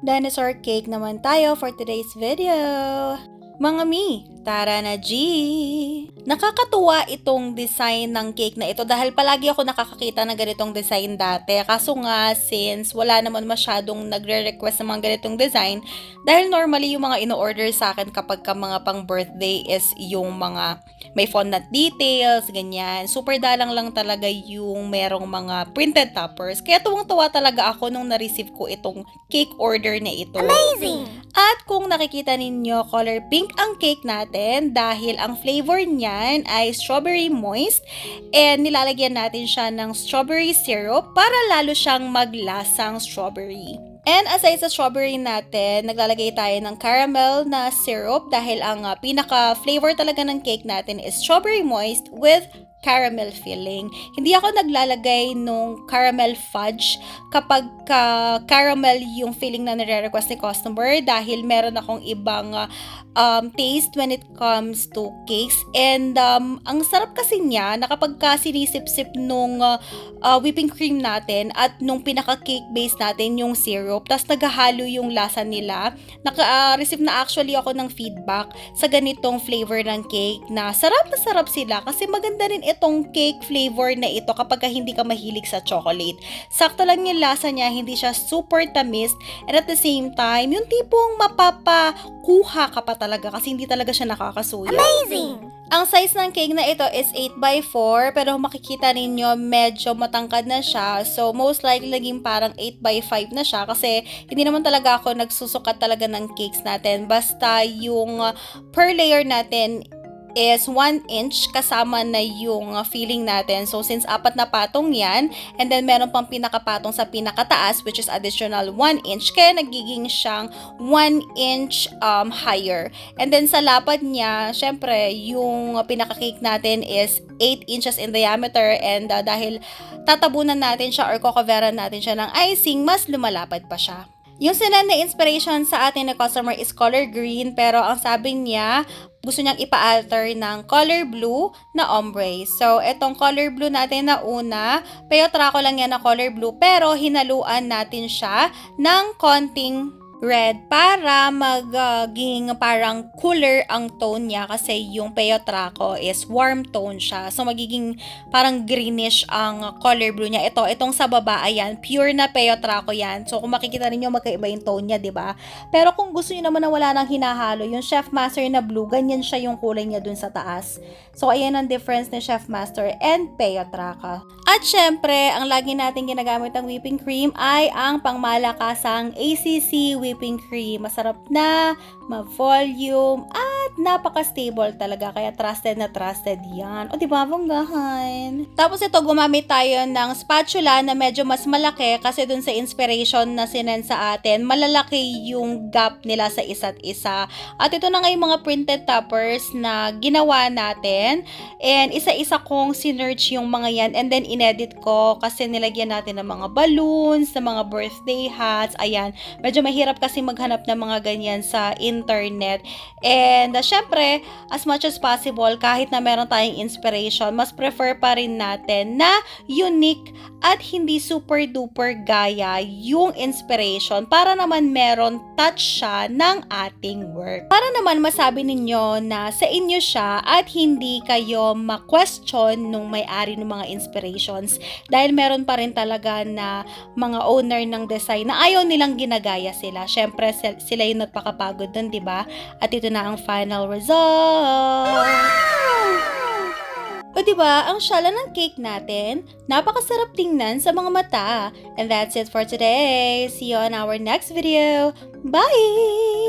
Dinosaur cake naman tayo for today's video. Mga mi, tara na G! Nakakatuwa itong design ng cake na ito dahil palagi ako nakakakita ng ganitong design dati. Kaso nga, since wala naman masyadong nagre-request ng mga ganitong design, dahil normally yung mga ino-order sa akin kapag ka mga pang birthday is yung mga may fondant details, ganyan. Super dalang lang talaga yung merong mga printed toppers. Kaya tuwang-tuwa talaga ako nung na-receive ko itong cake order na ito. Amazing! At kung nakikita ninyo, color pink ang cake natin dahil ang flavor niyan ay strawberry moist and nilalagyan natin siya ng strawberry syrup para lalo siyang maglasang strawberry. And aside sa strawberry natin, naglalagay tayo ng caramel na syrup dahil ang pinaka-flavor talaga ng cake natin is strawberry moist with caramel filling. Hindi ako naglalagay nung caramel fudge kapag caramel yung filling na nire-request ni customer dahil meron akong ibang taste when it comes to cakes. And ang sarap kasi niya na kapag sinisip-sip nung whipping cream natin at nung pinaka-cake base natin yung syrup, tas naghahalo yung lasa nila. Naka-receive na actually ako ng feedback sa ganitong flavor ng cake na sarap sila kasi maganda rin itong cake flavor na ito kapag hindi ka mahilig sa chocolate. Sakto lang yung lasa niya, hindi siya super tamis and at the same time, yung tipong mapapakuha ka pa talaga kasi hindi talaga siya nakakasuya. Amazing! Ang size ng cake na ito is 8x4 pero makikita ninyo medyo matangkad na siya. So most likely naging parang 8x5 na siya kasi hindi naman talaga ako nagsusukat talaga ng cakes natin. Basta yung per layer natin is 1 inch kasama na yung filling natin. So, since 4 na patong yan, and then meron pang pinakapatong sa pinakataas, which is additional 1 inch, kaya nagiging siyang 1 inch higher. And then sa lapad niya, syempre, yung pinaka-cake natin is 8 inches in diameter, and dahil tatabunan natin siya or cocoveran natin siya ng icing, mas lumalapad pa siya. Yung sinend na inspiration sa atin na customer is color green, pero ang sabi niya, gusto niyang ipa-alter ng color blue na ombre. So, etong color blue natin na una, peyotrako lang yan na color blue, pero hinaluan natin siya ng konting red para maging parang cooler ang tone niya kasi yung peyotrako is warm tone siya. So, magiging parang greenish ang color blue niya. Itong sa baba, ayan, pure na peyotrako yan. So, kung makikita niyo magkaiba yung tone niya, 'di ba? Pero kung gusto niyo naman na wala nang hinahalo, yung Chef Master na blue, ganyan siya yung kulay niya dun sa taas. So, ayan ang difference ni Chef Master and peyotraka. At syempre, ang lagi natin ginagamit ng whipping cream ay ang pangmalakasang ACC whipping cream. Masarap na, ma-volume, at napaka-stable talaga. Kaya trusted na trusted yan. O diba, banggahan? Tapos ito, gumamit tayo ng spatula na medyo mas malaki kasi dun sa inspiration na sinend sa atin, malalaki yung gap nila sa isa't isa. At ito na nga yung mga printed toppers na ginawa natin. And isa-isa kong sinerch yung mga yan and then inedit ko kasi nilagyan natin ng mga balloons, ng mga birthday hats. Ayan, medyo mahirap kasi maghanap ng mga ganyan sa internet. And syempre, as much as possible, kahit na meron tayong inspiration, mas prefer pa rin natin na unique at hindi super duper gaya yung inspiration para naman meron touch siya ng ating work. Para naman masabi ninyo na sa inyo siya at hindi kayo ma-question nung may-ari ng mga inspirations dahil meron pa rin talaga na mga owner ng design na ayaw nilang ginagaya sila. Syempre, sila yung nagpakapagod dun, diba? At ito na ang final result! O diba, ang syala ng cake natin, napakasarap tingnan sa mga mata. And that's it for today. See you on our next video. Bye!